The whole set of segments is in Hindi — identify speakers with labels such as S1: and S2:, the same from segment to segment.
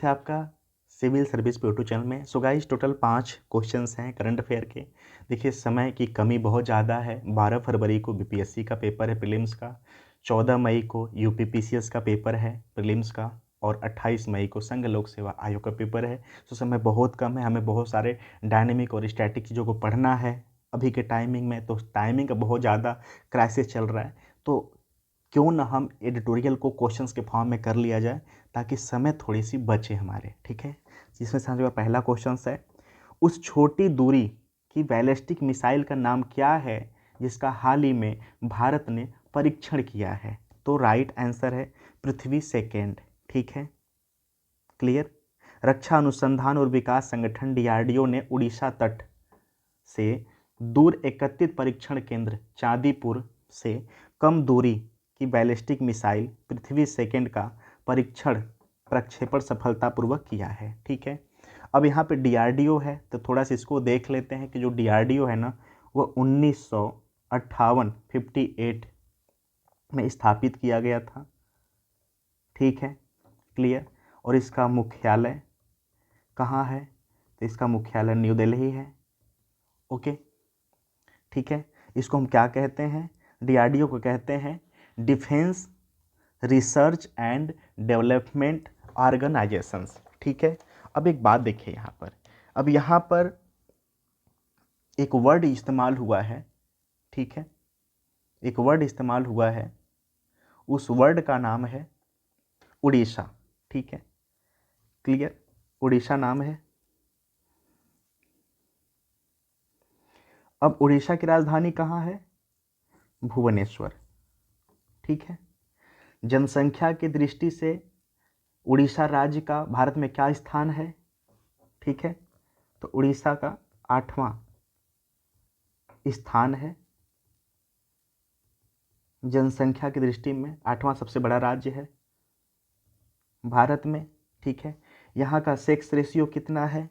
S1: थे आपका सिविल सर्विस पे यूट्यूब चैनल में। सो गाइस टोटल 5 क्वेश्चंस हैं करंट अफेयर के। देखिए समय की कमी बहुत ज़्यादा है। 12 फरवरी को बीपीएससी का पेपर है प्रीलिम्स का, 14 मई को यूपीपीसीएस का पेपर है प्रीलिम्स का, और 28 मई को संघ लोक सेवा आयोग का पेपर है। तो समय बहुत कम है, हमें बहुत सारे डायनेमिक और स्टैटिक चीज़ों को पढ़ना है अभी के टाइमिंग में। तो टाइमिंग का बहुत ज़्यादा क्राइसिस चल रहा है, तो क्यों ना हम एडिटोरियल को क्वेश्चंस के फॉर्म में कर लिया जाए ताकि समय थोड़ी सी बचे हमारे, ठीक है। जिसमें से हमारे पहला क्वेश्चन है, उस छोटी दूरी की बैलिस्टिक मिसाइल का नाम क्या है जिसका हाल ही में भारत ने परीक्षण किया है? तो राइट आंसर है पृथ्वी सेकेंड, ठीक है, क्लियर। रक्षा अनुसंधान और विकास संगठन डीआरडीओ ने उड़ीसा तट से दूर एकत्रित परीक्षण केंद्र चांदीपुर से कम दूरी की बैलिस्टिक मिसाइल पृथ्वी सेकेंड का परीक्षण प्रक्षेपण सफलतापूर्वक किया है, ठीक है। अब यहाँ पे डीआरडीओ है तो थोड़ा सा इसको देख लेते हैं कि जो डीआरडीओ है ना वो 1958 में स्थापित किया गया था, ठीक है, क्लियर। और इसका मुख्यालय कहाँ है? तो इसका मुख्यालय न्यू दिल्ली है, ओके, ठीक है। इसको हम क्या कहते हैं? डीआरडीओ को कहते हैं defence research and development organisations, ठीक है। अब एक बात देखिए यहाँ पर, अब यहाँ पर एक वर्ड इस्तेमाल हुआ है, ठीक है, एक वर्ड इस्तेमाल हुआ है, उस वर्ड का नाम है उड़ीसा, ठीक है, क्लियर, उड़ीसा नाम है। अब उड़ीसा की राजधानी कहाँ है? भुवनेश्वर, ठीक है। जनसंख्या की दृष्टि से उड़ीसा राज्य का भारत में क्या स्थान है? ठीक है, तो उड़ीसा का 8वां स्थान है, जनसंख्या की दृष्टि में 8वां सबसे बड़ा राज्य है भारत में, ठीक है। यहाँ का सेक्स रेशियो कितना है?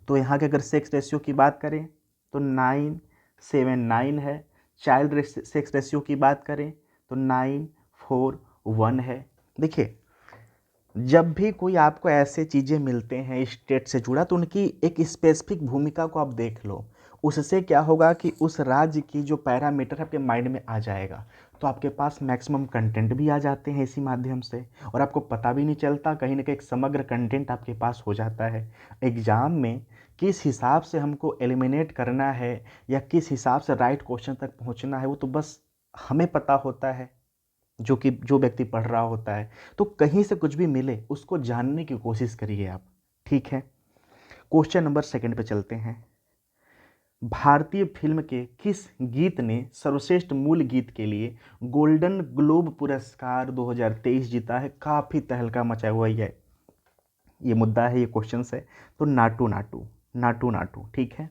S1: तो यहाँ के अगर सेक्स रेशियो की बात करें तो 979 है। चाइल्ड सेक्स रेशियो की बात करें तो 941 है। देखिए जब भी कोई आपको ऐसे चीज़ें मिलते हैं स्टेट से जुड़ा तो उनकी एक स्पेसिफिक भूमिका को आप देख लो, उससे क्या होगा कि उस राज्य की जो पैरामीटर आपके माइंड में आ जाएगा, तो आपके पास मैक्सिमम कंटेंट भी आ जाते हैं इसी माध्यम से, और आपको पता भी नहीं चलता, कहीं ना कहीं एक समग्र कंटेंट आपके पास हो जाता है। एग्ज़ाम में किस हिसाब से हमको एलिमिनेट करना है या किस हिसाब से राइट क्वेश्चन तक पहुंचना है वो तो बस हमें पता होता है, जो व्यक्ति पढ़ रहा होता है। तो कहीं से कुछ भी मिले उसको जानने की कोशिश करिए आप, ठीक है। क्वेश्चन नंबर सेकंड पे चलते हैं। भारतीय फिल्म के किस गीत ने सर्वश्रेष्ठ मूल गीत के लिए गोल्डन ग्लोब पुरस्कार 2023 जीता है? काफ़ी तहलका मचा हुआ है ये मुद्दा है, ये क्वेश्चन है। तो नाटू नाटू, नाटू नाटू, ठीक है।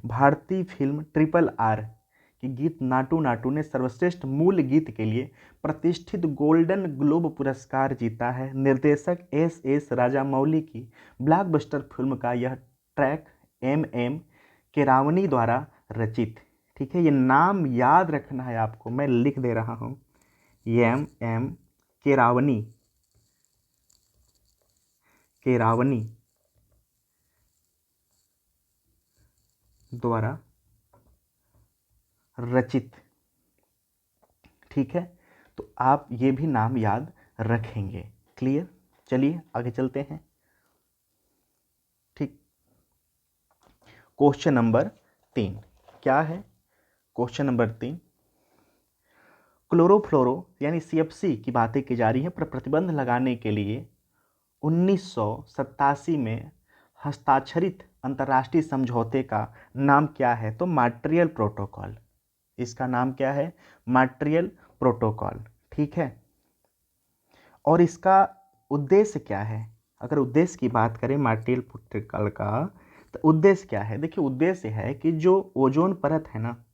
S1: भारतीय फिल्म RRR की गीत नाटू नाटू ने सर्वश्रेष्ठ मूल गीत के लिए प्रतिष्ठित गोल्डन ग्लोब पुरस्कार जीता है। निर्देशक एस राजामौली की ब्लॉकबस्टर फिल्म का यह ट्रैक MM केरावनी द्वारा रचित, ठीक है। ये नाम याद रखना है आपको, मैं लिख दे रहा हूँ, MM केरावनी, केरावनी द्वारा रचित, ठीक है। तो आप ये भी नाम याद रखेंगे, क्लियर। चलिए आगे चलते हैं, ठीक। क्वेश्चन नंबर 3 क्या है? क्वेश्चन नंबर 3, क्लोरोफ्लोरो यानी CFC की बातें की जा रही हैं, पर प्रतिबंध लगाने के लिए 1987 में हस्ताक्षरित अंतर्राष्ट्रीय समझौते का नाम क्या है? तो मॉन्ट्रियल प्रोटोकॉल, इसका नाम क्या है? मॉन्ट्रियल प्रोटोकॉल, ठीक है। और इसका उद्देश्य क्या है? अगर उद्देश्य की बात करें मॉन्ट्रियल प्रोटोकॉल का, तो उद्देश्य क्या है? देखिए उद्देश्य है कि जो ओजोन परत है ना,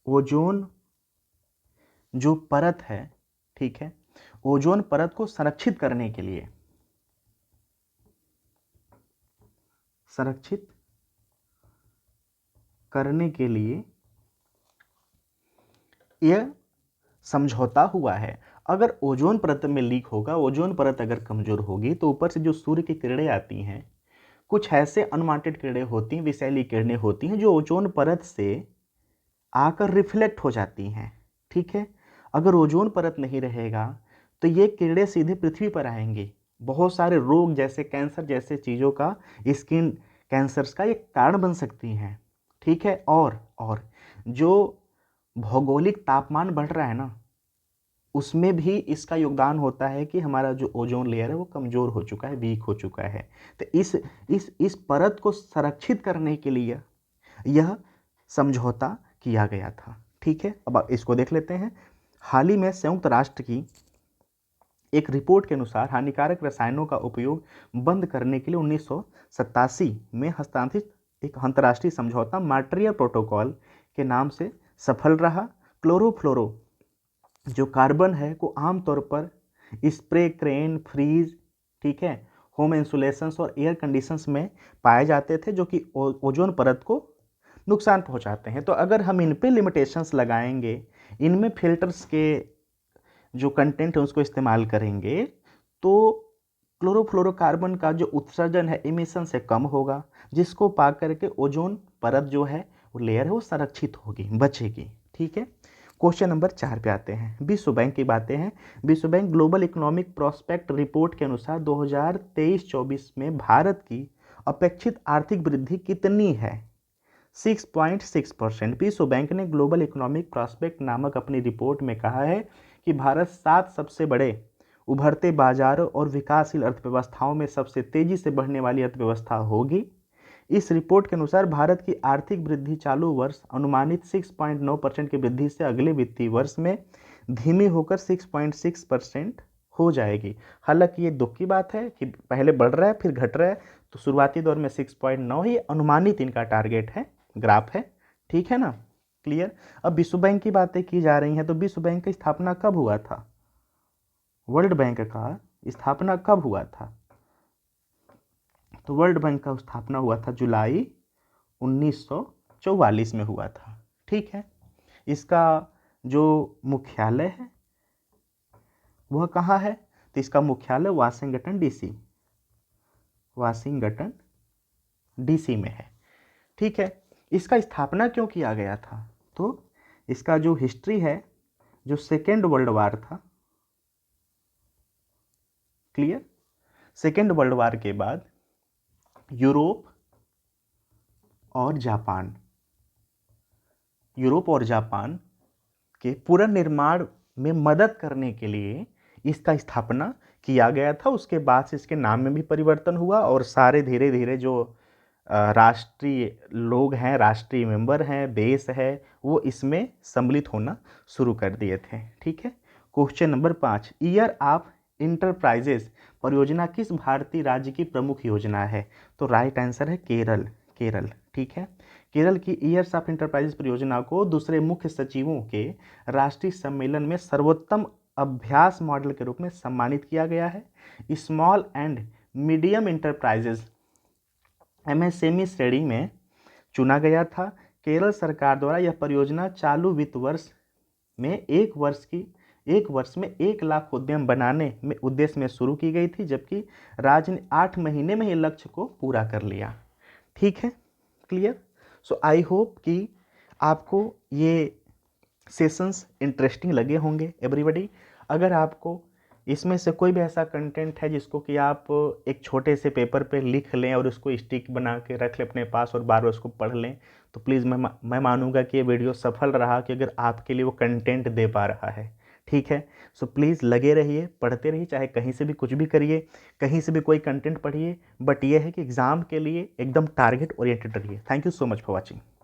S1: ओजोन जो परत है, ठीक है, ओजोन परत को संरक्षित करने के लिए, संरक्षित करने के लिए यह समझौता हुआ है। अगर ओजोन परत में लीक होगा, ओजोन परत अगर कमज़ोर होगी तो ऊपर से जो सूर्य की किरणें आती हैं, कुछ ऐसे अनवांटेड किरणें होती हैं, विषैली किरणें होती हैं जो ओजोन परत से आकर रिफ्लेक्ट हो जाती हैं। ठीक है, अगर ओजोन परत नहीं रहेगा तो ये किरणें सीधे पृथ्वी पर आएंगी। बहुत सारे रोग जैसे कैंसर जैसे चीज़ों का, स्किन कैंसर्स का ये कारण बन सकती हैं। ठीक है, और जो भौगोलिक तापमान बढ़ रहा है ना, उसमें भी इसका योगदान होता है कि हमारा जो ओजोन लेयर है वो कमज़ोर हो चुका है, वीक हो चुका है। तो इस परत को संरक्षित करने के लिए यह समझौता किया गया था। ठीक है, अब इसको देख लेते हैं। हाल ही में संयुक्त राष्ट्र की एक रिपोर्ट के अनुसार हानिकारक रसायनों का उपयोग बंद करने के लिए 1987 में हस्तांतरित एक अंतर्राष्ट्रीय समझौता मॉन्ट्रियल प्रोटोकॉल के नाम से सफल रहा। क्लोरोफ्लोरो जो कार्बन है को आमतौर पर स्प्रे, क्रेन, फ्रीज, ठीक है, होम इंसुलेशंस और एयर कंडीशंस में पाए जाते थे, जो कि ओजोन परत को नुकसान पहुंचाते हैं। तो अगर हम इन पे लिमिटेशंस लगाएंगे, इनमें फिल्टर्स के जो कंटेंट है उसको इस्तेमाल करेंगे, तो क्लोरोफ्लोरोकार्बन का जो उत्सर्जन है इमिशन से कम होगा, जिसको पा करके ओजोन परत जो है वो लेयर है वो संरक्षित होगी, बचेगी। ठीक है, क्वेश्चन नंबर 4 पे आते हैं। विश्व बैंक की बातें हैं। विश्व bank global economic prospect report के अनुसार 2023-24 में भारत की अपेक्षित आर्थिक वृद्धि कितनी है? 6.6%। विश्व बैंक ने ग्लोबल इकोनॉमिक प्रॉस्पेक्ट नामक अपनी रिपोर्ट में कहा है कि भारत 7 सबसे बड़े उभरते बाजारों और विकासशील अर्थव्यवस्थाओं में सबसे तेजी से बढ़ने वाली अर्थव्यवस्था होगी। इस रिपोर्ट के अनुसार भारत की आर्थिक वृद्धि चालू वर्ष अनुमानित 6.9% की वृद्धि से अगले वित्तीय वर्ष में धीमी होकर 6.6% हो जाएगी। हालांकि ये दुख की बात है कि पहले बढ़ रहा है फिर घट रहा है, तो शुरुआती दौर में 6.9 ही अनुमानित इनका टारगेट है, ग्राफ है। ठीक है ना, क्लियर। अब विश्व बैंक की बातें की जा रही हैं, तो विश्व बैंक की स्थापना कब हुआ था? वर्ल्ड बैंक का स्थापना कब हुआ था? तो वर्ल्ड बैंक का स्थापना हुआ था जुलाई 1944 में हुआ था। ठीक है, इसका जो मुख्यालय है वह कहाँ है? तो इसका मुख्यालय वाशिंगटन डीसी, वाशिंगटन डीसी में है। ठीक है, इसका स्थापना क्यों किया गया था? तो इसका जो हिस्ट्री है, जो सेकेंड वर्ल्ड वार था, क्लियर, सेकेंड वर्ल्ड वार के बाद यूरोप और जापान के पुनर्निर्माण में मदद करने के लिए इसका स्थापना किया गया था। उसके बाद से इसके नाम में भी परिवर्तन हुआ और सारे धीरे धीरे जो राष्ट्रीय लोग हैं, राष्ट्रीय मेंबर हैं, देश है, वो इसमें सम्मिलित होना शुरू कर दिए थे। ठीक है, question number 5, year of enterprises परियोजना किस भारतीय राज्य की प्रमुख योजना है? तो राइट आंसर है केरल। ठीक है, केरल की ईयर्स ऑफ इंटरप्राइजेस परियोजना को दूसरे मुख्य सचिवों के राष्ट्रीय सम्मेलन में सर्वोत्तम अभ्यास मॉडल के रूप में सम्मानित किया गया है। Small and medium enterprises MSME श्रेणी में चुना गया था। केरल सरकार द्वारा यह परियोजना चालू वित्त वर्ष में एक वर्ष में 1 लाख उद्यम बनाने में उद्देश्य में शुरू की गई थी, जबकि राज्य ने 8 महीने में ही लक्ष्य को पूरा कर लिया। ठीक है, क्लियर। सो आई होप कि आपको ये सेशंस इंटरेस्टिंग लगे होंगे एवरीबॉडी। अगर आपको इसमें से कोई भी ऐसा कंटेंट है जिसको कि आप एक छोटे से पेपर पे लिख लें और उसको स्टिक बना के रख लें अपने पास और बार बार उसको पढ़ लें, तो प्लीज़ मैं मानूंगा कि ये वीडियो सफल रहा, कि अगर आपके लिए वो कंटेंट दे पा रहा है। ठीक है, सो प्लीज़ लगे रहिए, पढ़ते रहिए, चाहे कहीं से भी कुछ भी करिए, कहीं से भी कोई कंटेंट पढ़िए, बट ये है कि एग्ज़ाम के लिए एकदम टारगेट ओरिएंटेड रहिए। Thank you so much for watching.